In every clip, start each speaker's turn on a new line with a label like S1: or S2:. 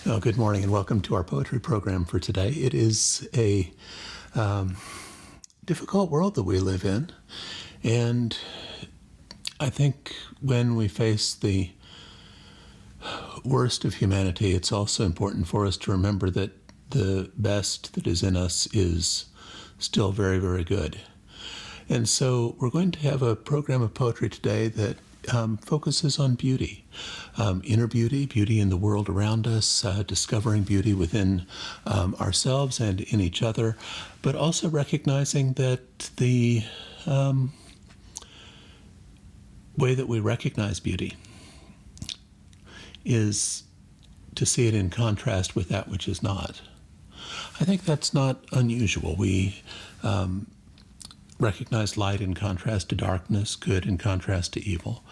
S1: Oh, good morning and welcome to our poetry program for today. It is a difficult world that we live in, and I think when we face the worst of humanity, it's also important for us to remember that the best that is in us is still very, very good. And so we're going to have a program of poetry today that focuses on beauty, inner beauty, beauty in the world around us, discovering beauty within ourselves and in each other, but also recognizing that the way that we recognize beauty is to see it in contrast with that which is not. I think that's not unusual. We recognize light in contrast to darkness, good in contrast to evil.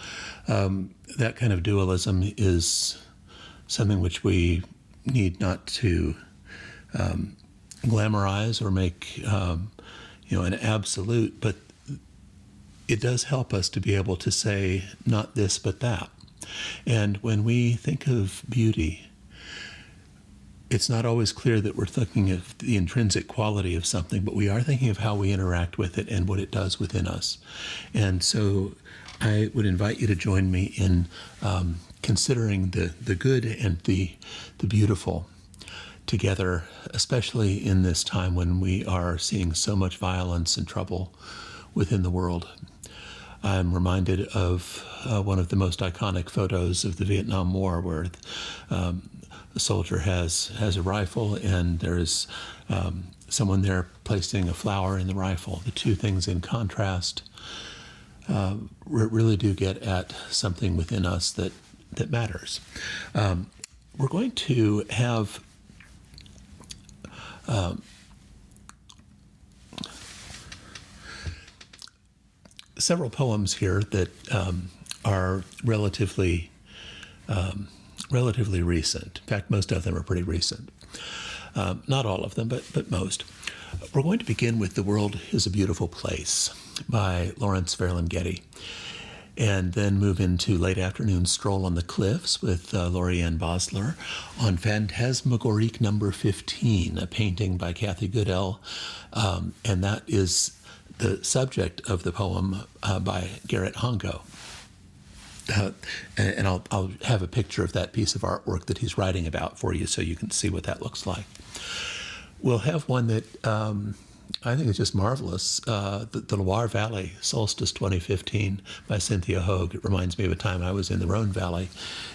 S1: That kind of dualism is something which we need not to glamorize or make an absolute, but it does help us to be able to say not this but that. And when we think of beauty, it's not always clear that we're thinking of the intrinsic quality of something, but we are thinking of how we interact with it and what it does within us. And so I would invite you to join me in considering the good and the beautiful together, especially in this time when we are seeing so much violence and trouble within the world. I'm reminded of one of the most iconic photos of the Vietnam War where a soldier has a rifle and there's someone there placing a flower in the rifle. The two things in contrast really do get at something within us that matters. We're going to have several poems here that are relatively recent. In fact, most of them are pretty recent. Not all of them, but most. We're going to begin with The World is a Beautiful Place by Lawrence Ferlinghetti, and then move into Late Afternoon Stroll on the Cliffs with Laure-Anne Bosselaar, on Phantasmagorique number 15, a painting by Goodell, and that is the subject of the poem by Garrett, Hongo. And I'll have a picture of that piece of artwork that he's writing about for you so you can see what that looks like. We'll have one that I think is just marvelous, the Loire Valley, Solstice 2015 by Cynthia Hogue. It reminds me of a time I was in the Rhone Valley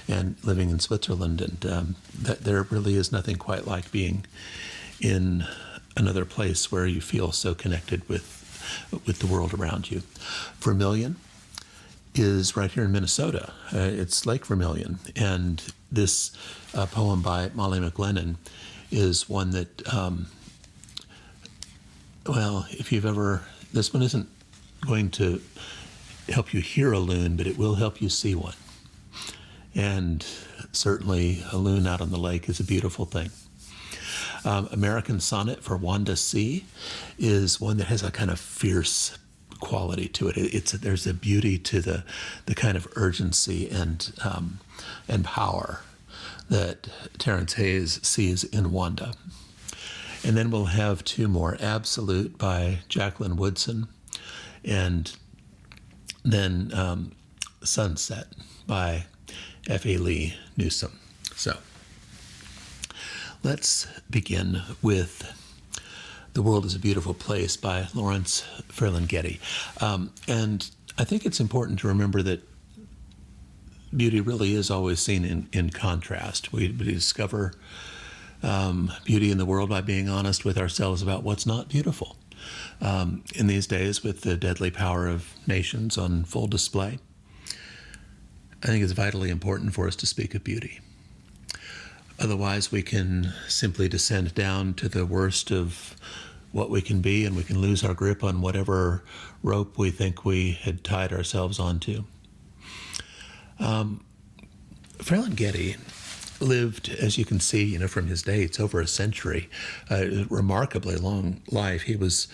S1: and living in Switzerland, and that there really is nothing quite like being in another place where you feel so connected with the world around you. Vermillion is right here in Minnesota. It's Lake Vermillion, and this poem by McGlennen is one that, if you've ever, this one isn't going to help you hear a loon, but it will help you see one. And certainly a loon out on the lake is a beautiful thing. American Sonnet for Wanda C is one that has a kind of fierce quality to it. There's a beauty to the kind of urgency and power that Terrance sees in Wanda. And then we'll have two more, Absolute by Jacqueline Woodson, and then Sunset by Effie Newsome. So let's begin with The World is a Beautiful Place by Lawrence Ferlinghetti. And I think it's important to remember that beauty really is always seen in contrast. We discover beauty in the world by being honest with ourselves about what's not beautiful. In these days, with the deadly power of nations on full display, I think it's vitally important for us to speak of beauty. Otherwise, we can simply descend down to the worst of what we can be, and we can lose our grip on whatever rope we think we had tied ourselves onto. Ferlinghetti lived, as you can see, from his dates, over a century, remarkably long life. He was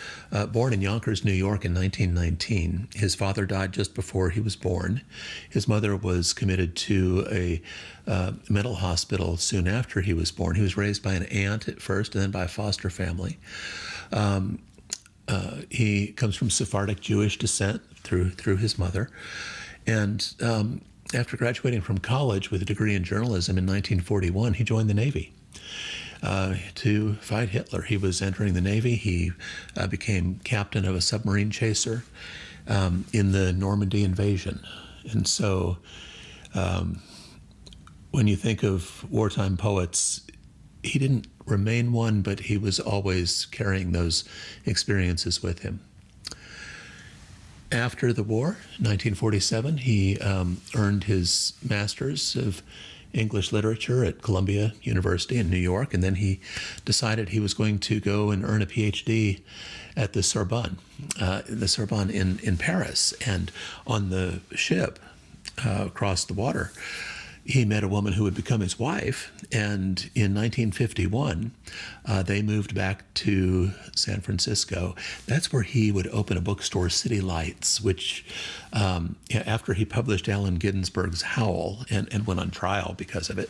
S1: born in Yonkers, New York in 1919. His father died just before he was born. His mother was committed to a mental hospital soon after he was born. He was raised by an aunt at first and then by a foster family. He comes from Sephardic Jewish descent through his mother. And after graduating from college with a degree in journalism in 1941, he joined the Navy to fight Hitler. He was entering the Navy. He became captain of a submarine chaser in the Normandy invasion. And so when you think of wartime poets, he didn't remain one, but he was always carrying those experiences with him. After the war, 1947, he earned his master's of English literature at Columbia University in New York, and then he decided he was going to go and earn a PhD at the Sorbonne in Paris. And on the ship across the water, he met a woman who would become his wife, and in 1951, they moved back to San Francisco. That's where he would open a bookstore, City Lights, which, after he published Allen Ginsberg's Howl and went on trial because of it,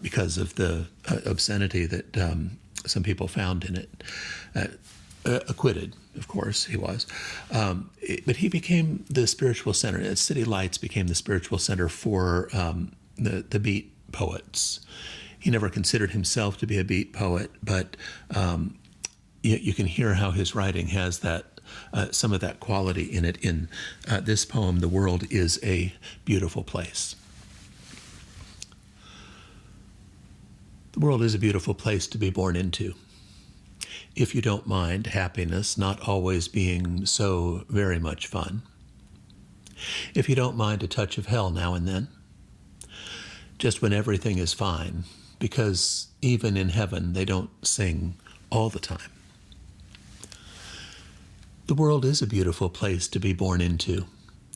S1: because of the obscenity that some people found in it. Acquitted, of course, he was. But he became the spiritual center. City Lights became the spiritual center for the beat poets. He never considered himself to be a beat poet, but you can hear how his writing has that some of that quality in it. In this poem, "The World is a Beautiful Place." The world is a beautiful place to be born into. If you don't mind happiness not always being so very much fun. If you don't mind a touch of hell now and then. Just when everything is fine, because even in heaven they don't sing all the time. The world is a beautiful place to be born into,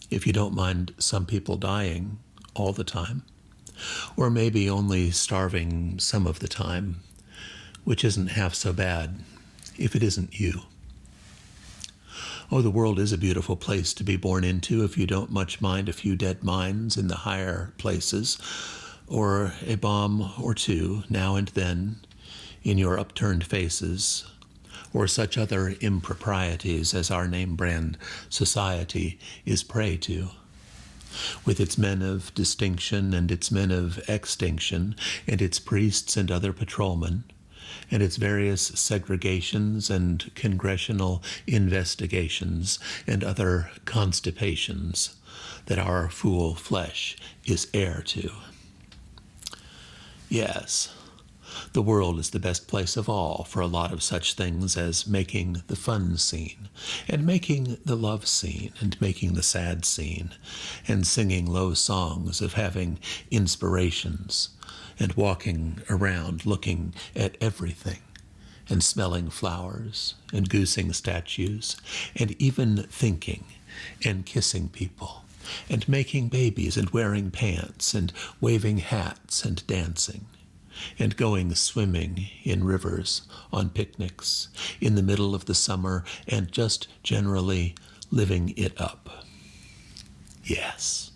S1: if you don't mind some people dying all the time, or maybe only starving some of the time, which isn't half so bad if it isn't you. Oh, the world is a beautiful place to be born into if you don't much mind a few dead minds in the higher places, or a bomb or two now and then in your upturned faces, or such other improprieties as our name-brand society is prey to, with its men of distinction and its men of extinction, and its priests and other patrolmen, and its various segregations and congressional investigations and other constipations that our fool flesh is heir to. Yes, the world is the best place of all for a lot of such things as making the fun scene, and making the love scene, and making the sad scene, and singing low songs of having inspirations, and walking around looking at everything, and smelling flowers, and goosing statues, and even thinking and kissing people, and making babies and wearing pants, and waving hats and dancing, and going swimming in rivers on picnics in the middle of the summer, and just generally living it up. Yes.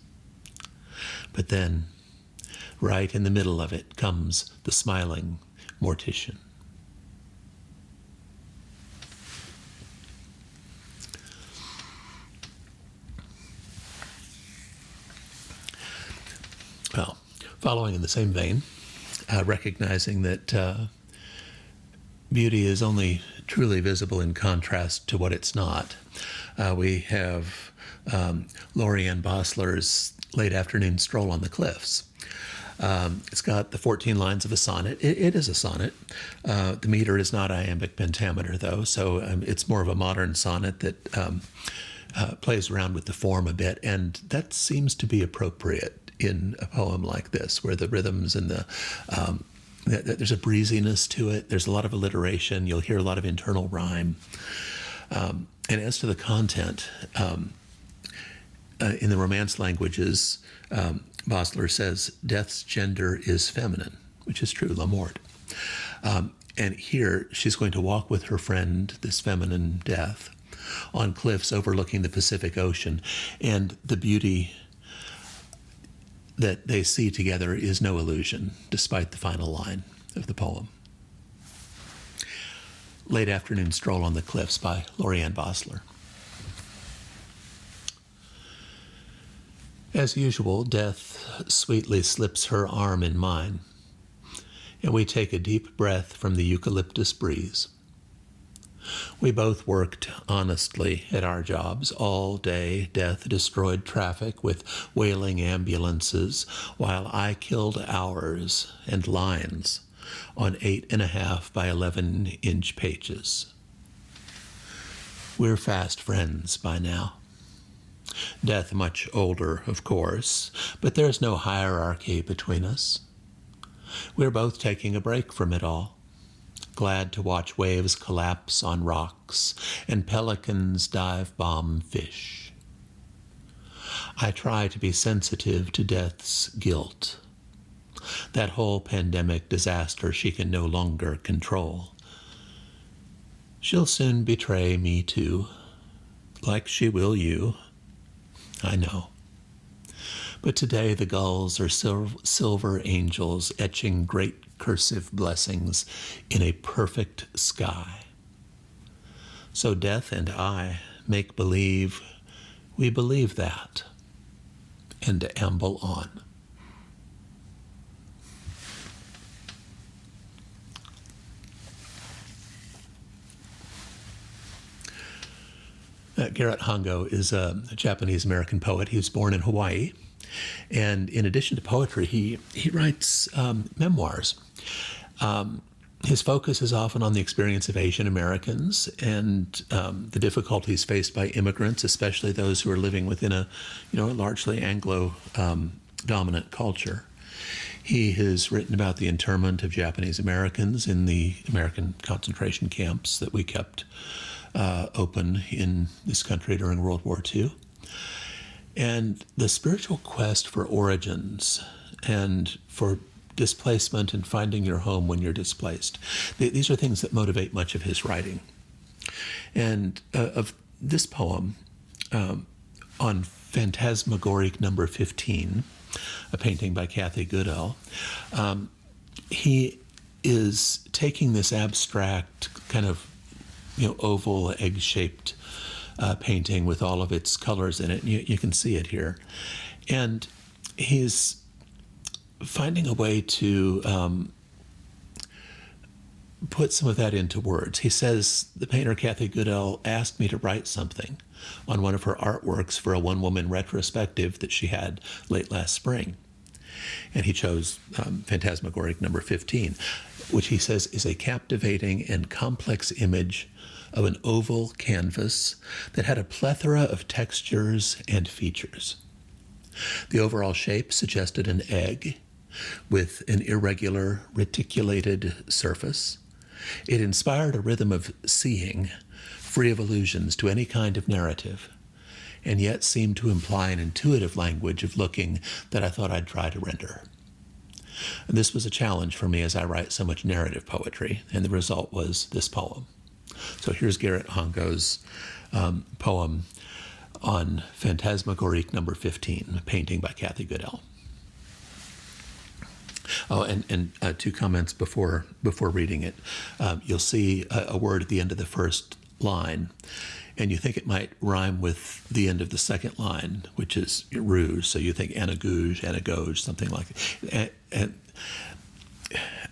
S1: But then, right in the middle of it comes the smiling mortician. Well, following in the same vein, recognizing that beauty is only truly visible in contrast to what it's not, we have Laure-Anne Bosselaar's Late Afternoon Stroll on the Cliffs. It's got the 14 lines of a sonnet. It is a sonnet. The meter is not iambic pentameter, though, so it's more of a modern sonnet that plays around with the form a bit, and that seems to be appropriate in a poem like this, where the rhythms and there's a breeziness to it. There's a lot of alliteration. You'll hear a lot of internal rhyme. And as to the content, in the Romance languages, Bosselaar says death's gender is feminine, which is true, la mort. And here she's going to walk with her friend, this feminine death, on cliffs overlooking the Pacific Ocean, and the beauty that they see together is no illusion, despite the final line of the poem. Late Afternoon Stroll on the Cliffs by Laure-Anne Bosselaar. As usual, death sweetly slips her arm in mine, and we take a deep breath from the eucalyptus breeze. We both worked honestly at our jobs all day. Death destroyed traffic with wailing ambulances, while I killed hours and lines on 8.5 by 11-inch pages. We're fast friends by now. Death much older, of course, but there's no hierarchy between us. We're both taking a break from it all, glad to watch waves collapse on rocks and pelicans dive bomb fish. I try to be sensitive to death's guilt, that whole pandemic disaster she can no longer control. She'll soon betray me too, like she will you, I know. But today the gulls are silver angels etching great cursive blessings in a perfect sky. So death and I make believe we believe that, and amble on. Garrett Hongo is a Japanese-American poet. He was born in Hawaii. And in addition to poetry, he writes memoirs. His focus is often on the experience of Asian Americans and the difficulties faced by immigrants, especially those who are living within a largely Anglo-dominant culture. He has written about the internment of Japanese Americans in the American concentration camps that we kept open in this country during World War II. And the spiritual quest for origins and for displacement and finding your home when you're displaced. These are things that motivate much of his writing. And of this poem, on Phantasmagorique number 15, a painting by Kathy Goodell, he is taking this abstract kind of oval, egg-shaped painting with all of its colors in it. You can see it here. And he's finding a way to put some of that into words. He says, the painter Kathy Goodell asked me to write something on one of her artworks for a one-woman retrospective that she had late last spring. And he chose Phantasmagorique number 15, which he says is a captivating and complex image of an oval canvas that had a plethora of textures and features. The overall shape suggested an egg with an irregular reticulated surface. It inspired a rhythm of seeing, free of allusions to any kind of narrative, and yet seemed to imply an intuitive language of looking that I thought I'd try to render. And this was a challenge for me as I write so much narrative poetry, and the result was this poem. So here's Garrett Hongo's poem on Phantasmagorique number 15, a painting by Kathy Goodell. Oh, and two comments before reading it. You'll see a word at the end of the first line, and you think it might rhyme with the end of the second line, which is rouge. So you think anagoge, something like that.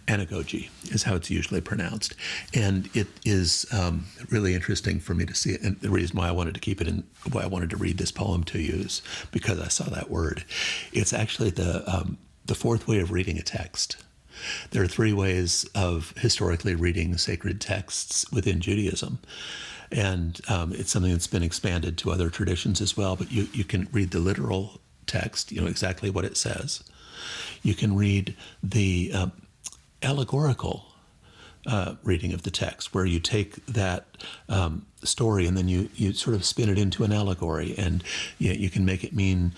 S1: Anagogy is how it's usually pronounced. And it is really interesting for me to see it. And the reason why I wanted to keep it in, why I wanted to read this poem to you is because I saw that word. It's actually the fourth way of reading a text. There are three ways of historically reading sacred texts within Judaism. And it's something that's been expanded to other traditions as well. But you can read the literal text, exactly what it says. You can read the allegorical reading of the text, where you take that story and then you sort of spin it into an allegory, and you can make it mean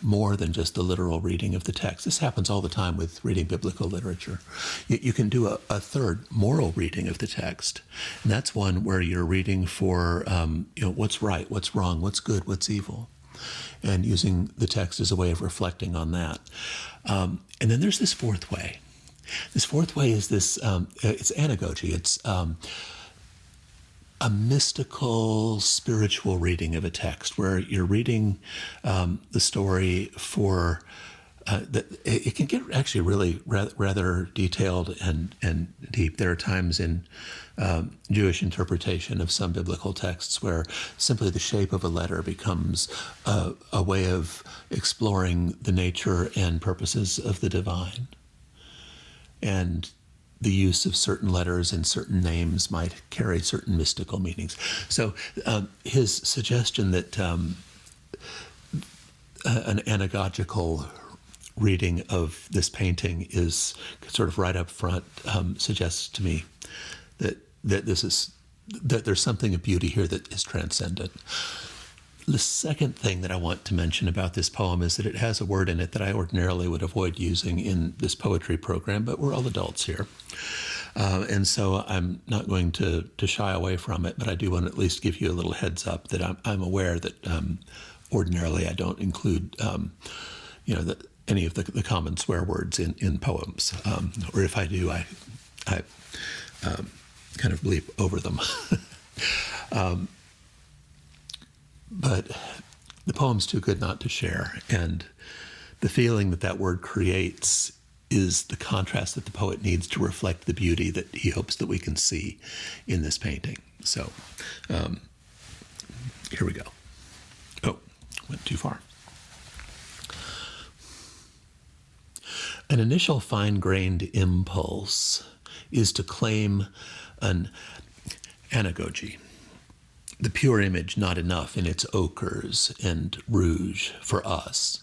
S1: more than just the literal reading of the text. This happens all the time with reading biblical literature. You can do a third moral reading of the text, and that's one where you're reading for what's right, what's wrong, what's good, what's evil, and using the text as a way of reflecting on that. And then there's this fourth way. This fourth way is this, it's anagogy. It's a mystical, spiritual reading of a text where you're reading the story for, it can get actually really rather detailed and deep. There are times in Jewish interpretation of some biblical texts where simply the shape of a letter becomes a way of exploring the nature and purposes of the divine. And the use of certain letters and certain names might carry certain mystical meanings. So his suggestion that an anagogical reading of this painting is sort of right up front suggests to me that there's something of beauty here that is transcendent. The second thing that I want to mention about this poem is that it has a word in it that I ordinarily would avoid using in this poetry program, but we're all adults here. And so I'm not going to shy away from it, but I do want to at least give you a little heads up that I'm aware that ordinarily I don't include any of the common swear words in poems. Or if I do, I kind of bleep over them. But the poem's too good not to share, and the feeling that word creates is the contrast that the poet needs to reflect the beauty that he hopes that we can see in this painting. So here we go. Oh, went too far. An initial fine-grained impulse is to claim an anagogy, the pure image not enough in its ochres and rouge for us,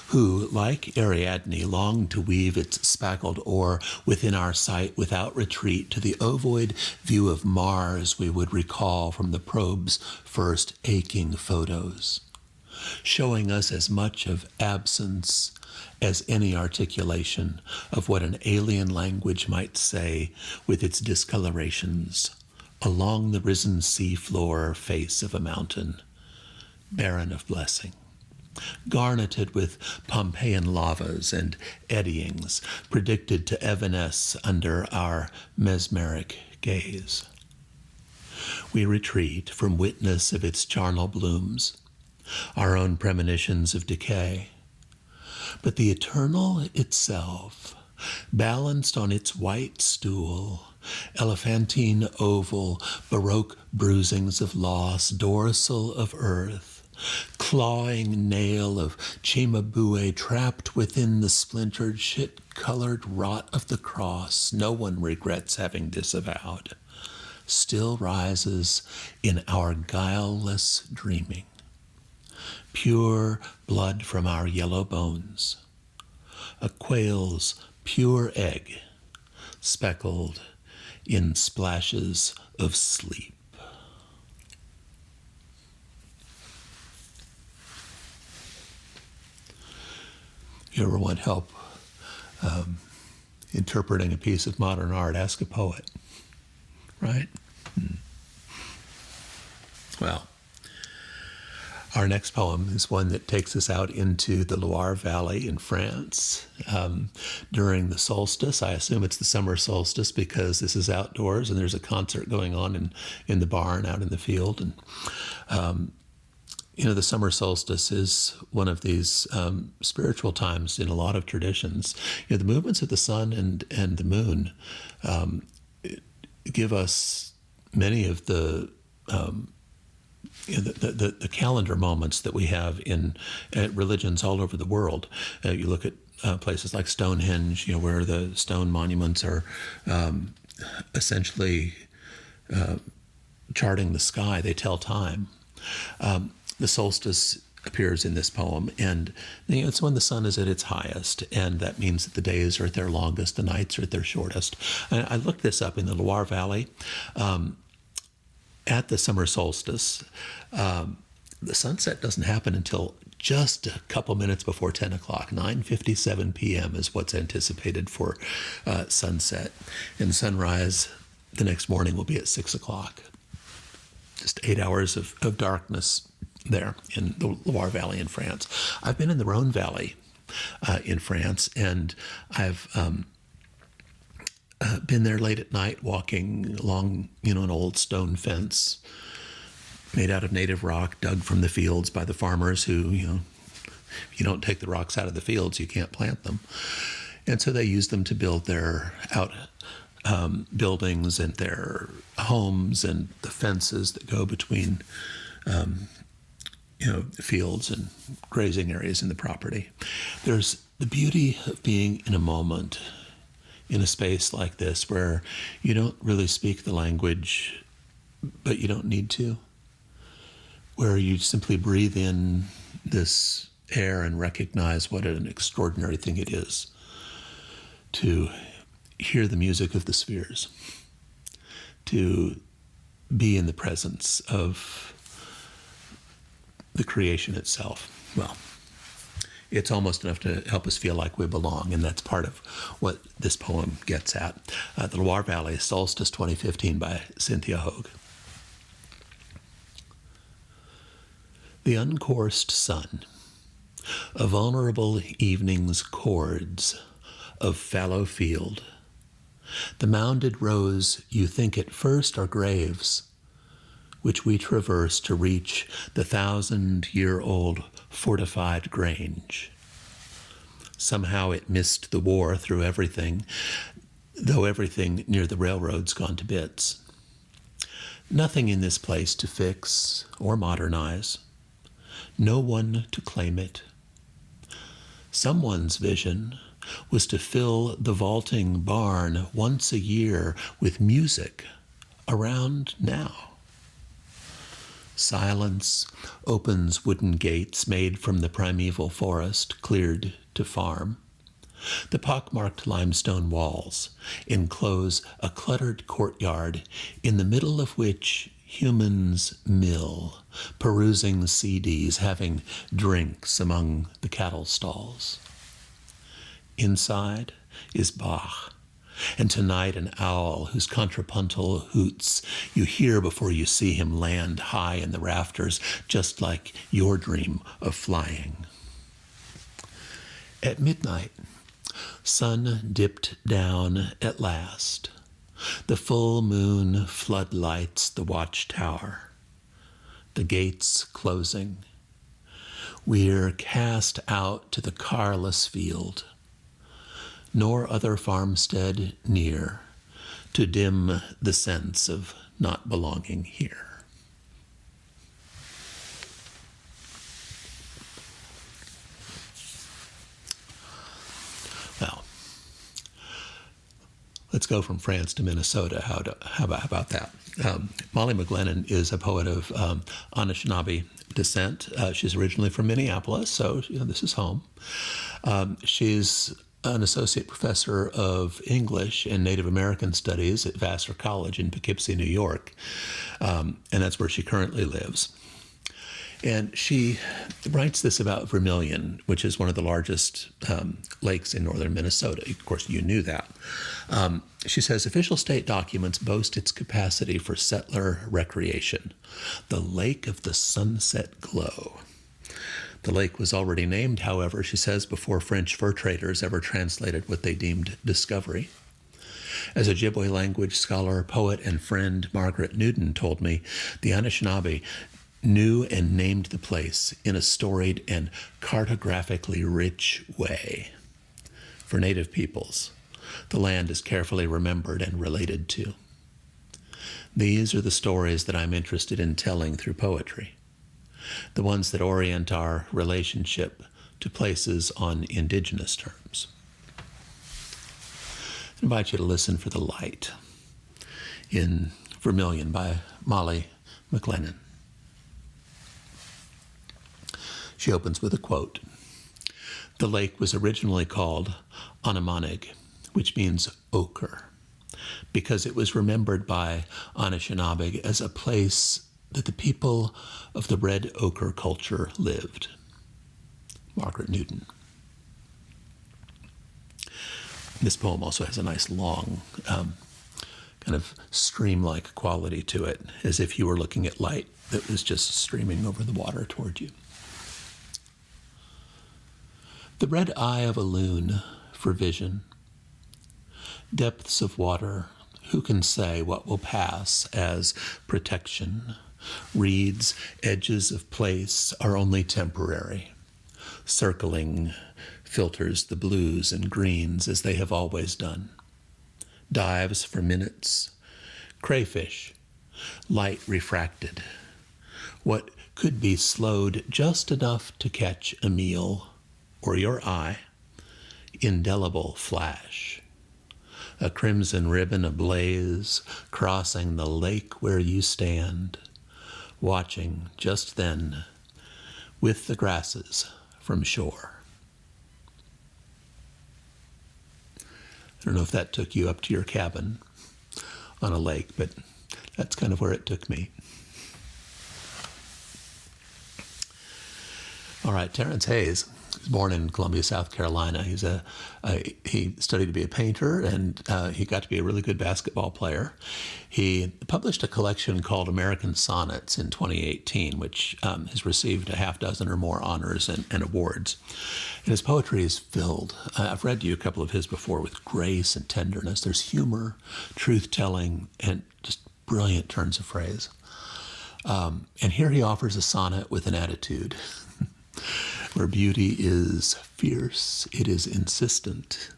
S1: who, like Ariadne, long to weave its spackled ore within our sight without retreat to the ovoid view of Mars we would recall from the probe's first aching photos, showing us as much of absence as any articulation of what an alien language might say with its discolorations along the risen seafloor face of a mountain, barren of blessing, garneted with Pompeian lavas and eddyings, predicted to evanesce under our mesmeric gaze. We retreat from witness of its charnel blooms, our own premonitions of decay, but the eternal itself, balanced on its white stool, elephantine oval, baroque bruisings of loss, dorsal of earth, clawing nail of Cimabue trapped within the splintered, shit-colored rot of the cross no one regrets having disavowed, still rises in our guileless dreaming. Pure blood from our yellow bones, a quail's pure egg, speckled in splashes of sleep. You ever want help interpreting a piece of modern art? Ask a poet, right? Well, our next poem is one that takes us out into the Loire Valley in France during the solstice. I assume it's the summer solstice because this is outdoors and there's a concert going on in the barn out in the field. And, the summer solstice is one of these spiritual times in a lot of traditions. The movements of the sun and the moon give us many of the calendar moments that we have in religions all over the world. You look at places like Stonehenge, where the stone monuments are essentially charting the sky. They tell time. The solstice appears in this poem. And it's when the sun is at its highest, and that means that the days are at their longest, the nights are at their shortest. And I looked this up in the Loire Valley. At the summer solstice, the sunset doesn't happen until just a couple minutes before 10 o'clock. 9:57 p.m. is what's anticipated for sunset. And sunrise the next morning will be at 6 o'clock. Just 8 hours of darkness there in the Loire Valley in France. I've been in the Rhone Valley in France, and I've been there late at night walking along, an old stone fence made out of native rock, dug from the fields by the farmers who, if you don't take the rocks out of the fields, you can't plant them. And so they use them to build their buildings and their homes and the fences that go between, fields and grazing areas in the property. There's the beauty of being in a moment in a space like this where you don't really speak the language, but you don't need to, where you simply breathe in this air and recognize what an extraordinary thing it is to hear the music of the spheres, to be in the presence of the creation itself. Well, it's almost enough to help us feel like we belong, and that's part of what this poem gets at. The Loire Valley, Solstice 2015 by Cynthia Hogue. The uncoursed sun, a vulnerable evening's chords of fallow field. The mounded rows you think at first are graves, which we traverse to reach the 1,000-year-old fortified grange. Somehow it missed the war through everything, though everything near the railroad's gone to bits. Nothing in this place to fix or modernize. No one to claim it. Someone's vision was to fill the vaulting barn once a year with music around now. Silence opens wooden gates made from the primeval forest cleared to farm. The pockmarked limestone walls enclose a cluttered courtyard in the middle of which humans mill, perusing CDs, having drinks among the cattle stalls. Inside is Bach, and tonight an owl whose contrapuntal hoots you hear before you see him land high in the rafters, just like your dream of flying. At midnight, sun dipped down at last. The full moon floodlights the watchtower, the gates closing. We're cast out to the carless field, nor other farmstead near to dim the sense of not belonging here. Well, let's go from France to Minnesota. How about that? Molly McGlennen is a poet of Anishinaabe descent. She's originally from Minneapolis, so this is home. She's an associate professor of English and Native American Studies at Vassar College in Poughkeepsie, New York, and that's where she currently lives. And she writes this about Vermillion, which is one of the largest lakes in northern Minnesota. Of course, you knew that. She says, official state documents boast its capacity for settler recreation, the Lake of the Sunset Glow. The lake was already named, however, she says, before French fur traders ever translated what they deemed discovery. As Ojibwe language scholar, poet, and friend Margaret Newton told me, the Anishinaabe knew and named the place in a storied and cartographically rich way. For Native peoples, the land is carefully remembered and related to. These are the stories that I'm interested in telling through poetry, the ones that orient our relationship to places on indigenous terms. I invite you to listen for the light in Vermillion by Molly McGlennen. She opens with a quote. The lake was originally called Anamanig, which means ochre, because it was remembered by Anishinaabe as a place that the people of the red ochre culture lived. Margaret Newton. This poem also has a nice long kind of stream-like quality to it, as if you were looking at light that was just streaming over the water toward you. The red eye of a loon for vision. Depths of water, who can say what will pass as protection? Reeds, edges of place are only temporary. Circling filters the blues and greens as they have always done. Dives for minutes. Crayfish, light refracted. What could be slowed just enough to catch a meal or your eye. Indelible flash. A crimson ribbon ablaze, crossing the lake where you stand, watching just then with the grasses from shore. I don't know if that took you up to your cabin on a lake, but that's kind of where it took me. All right, Terrance Hayes. He was born in Columbia, South Carolina. He studied to be a painter, and he got to be a really good basketball player. He published a collection called American Sonnets in 2018, which has received a half dozen or more honors and awards. And his poetry is filled, I've read you a couple of his before, with grace and tenderness. There's humor, truth-telling, and just brilliant turns of phrase. And here he offers a sonnet with an attitude. Where beauty is fierce, it is insistent.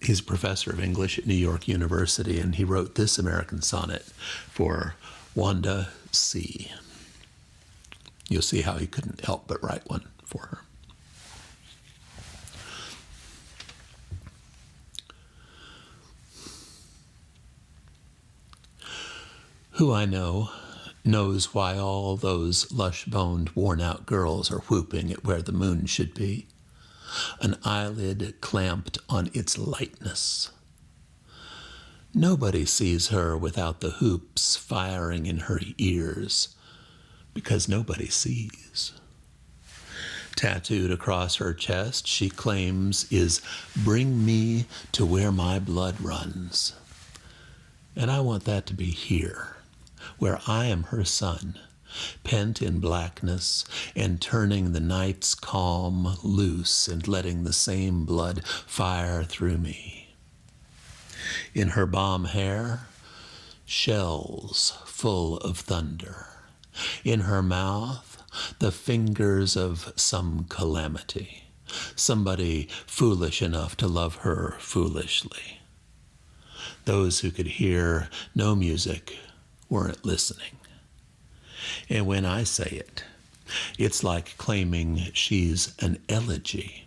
S1: He's a professor of English at New York University, and he wrote this American sonnet for Wanda C. You'll see how he couldn't help but write one for her. Who I know knows why all those lush-boned, worn-out girls are whooping at where the moon should be, an eyelid clamped on its lightness. Nobody sees her without the hoops firing in her ears, because nobody sees. Tattooed across her chest, she claims, is "Bring me to where my blood runs." And I want that to be here, where I am her son, pent in blackness and turning the night's calm loose and letting the same blood fire through me. In her balm hair, shells full of thunder. In her mouth, the fingers of some calamity, somebody foolish enough to love her foolishly. Those who could hear no music weren't listening. And when I say it, it's like claiming she's an elegy.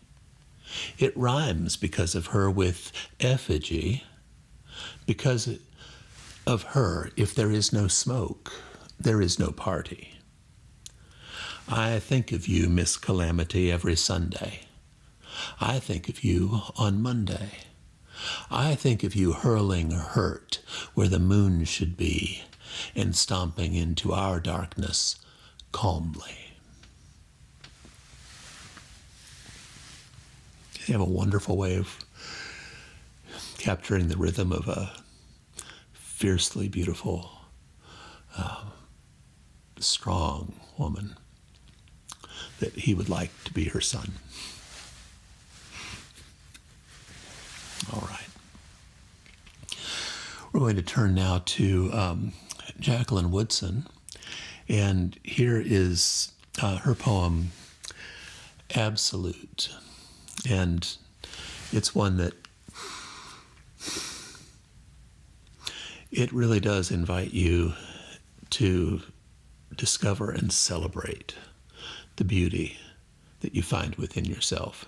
S1: It rhymes because of her with effigy. Because of her, if there is no smoke, there is no party. I think of you, Miss Calamity, every Sunday. I think of you on Monday. I think of you hurling hurt where the moon should be, and stomping into our darkness calmly. You have a wonderful way of capturing the rhythm of a fiercely beautiful, strong woman that he would like to be her son. All right. We're going to turn now to Jacqueline Woodson, and here is her poem, Absolute. And it's one that it really does invite you to discover and celebrate the beauty that you find within yourself.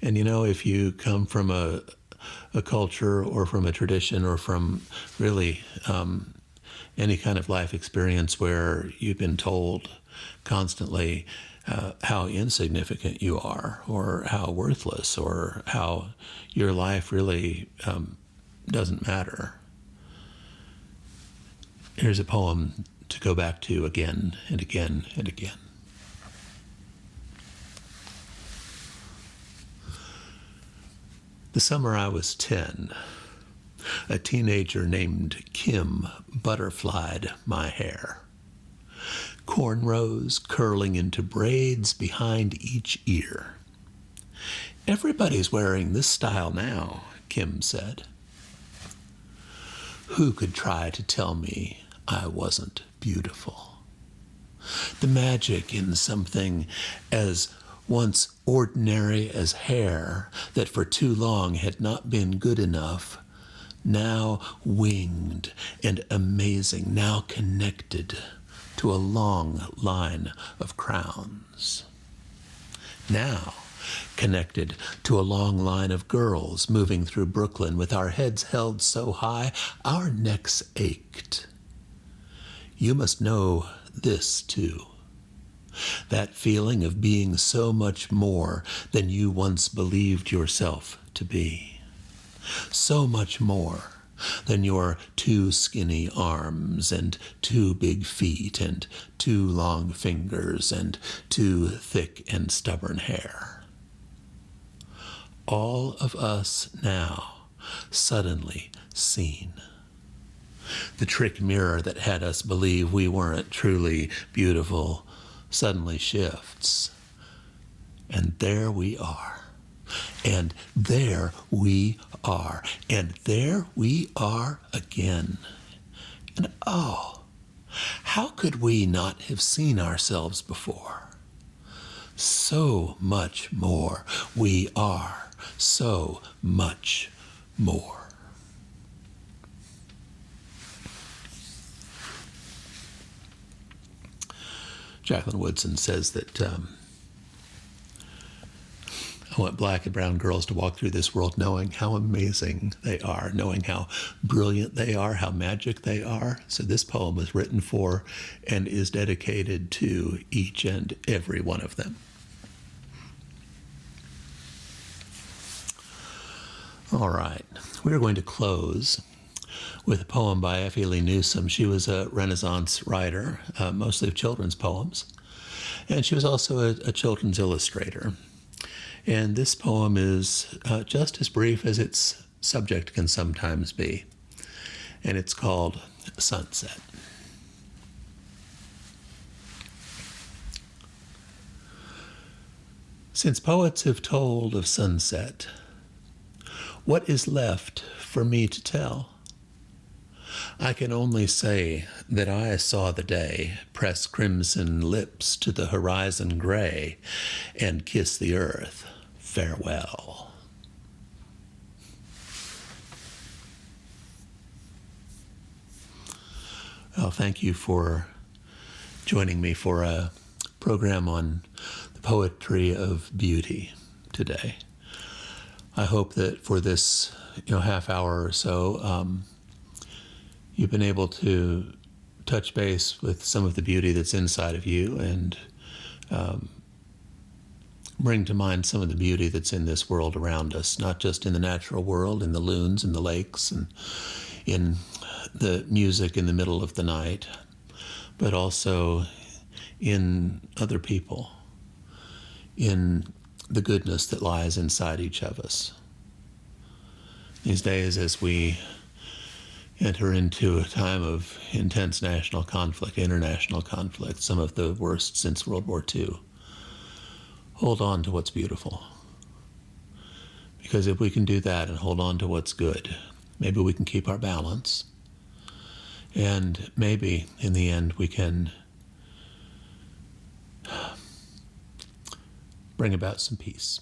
S1: And you know, if you come from a culture or from a tradition or from really any kind of life experience where you've been told constantly how insignificant you are, or how worthless, or how your life really doesn't matter. Here's a poem to go back to again and again and again. The summer I was 10, a teenager named Kim butterflied my hair. Cornrows curling into braids behind each ear. Everybody's wearing this style now, Kim said. Who could try to tell me I wasn't beautiful? The magic in something as once ordinary as hair that for too long had not been good enough, now winged and amazing, now connected to a long line of crowns. Now connected to a long line of girls moving through Brooklyn with our heads held so high our necks ached. You must know this too. That feeling of being so much more than you once believed yourself to be. So much more than your 2 skinny arms and 2 big feet and 2 long fingers and 2 thick and stubborn hair. All of us now suddenly seen. The trick mirror that had us believe we weren't truly beautiful suddenly shifts. And there we are. And there we are. And there we are again. And oh, how could we not have seen ourselves before? So much more. We are so much more. Jacqueline Woodson says that I want black and brown girls to walk through this world knowing how amazing they are, knowing how brilliant they are, how magic they are. So this poem was written for and is dedicated to each and every one of them. All right, we're going to close with a poem by Effie Newsome. She was a Renaissance writer, mostly of children's poems, and she was also a children's illustrator. And this poem is just as brief as its subject can sometimes be, and it's called Sunset. Since poets have told of sunset, what is left for me to tell? I can only say that I saw the day press crimson lips to the horizon gray and kiss the earth farewell. Well, thank you for joining me for a program on the poetry of beauty today. I hope that for this half hour or so, you've been able to touch base with some of the beauty that's inside of you and bring to mind some of the beauty that's in this world around us, not just in the natural world, in the loons and the lakes and in the music in the middle of the night, but also in other people, in the goodness that lies inside each of us. These days, as we enter into a time of intense national conflict, international conflict, some of the worst since World War II, hold on to what's beautiful. Because if we can do that and hold on to what's good, maybe we can keep our balance. And maybe, in the end, we can bring about some peace.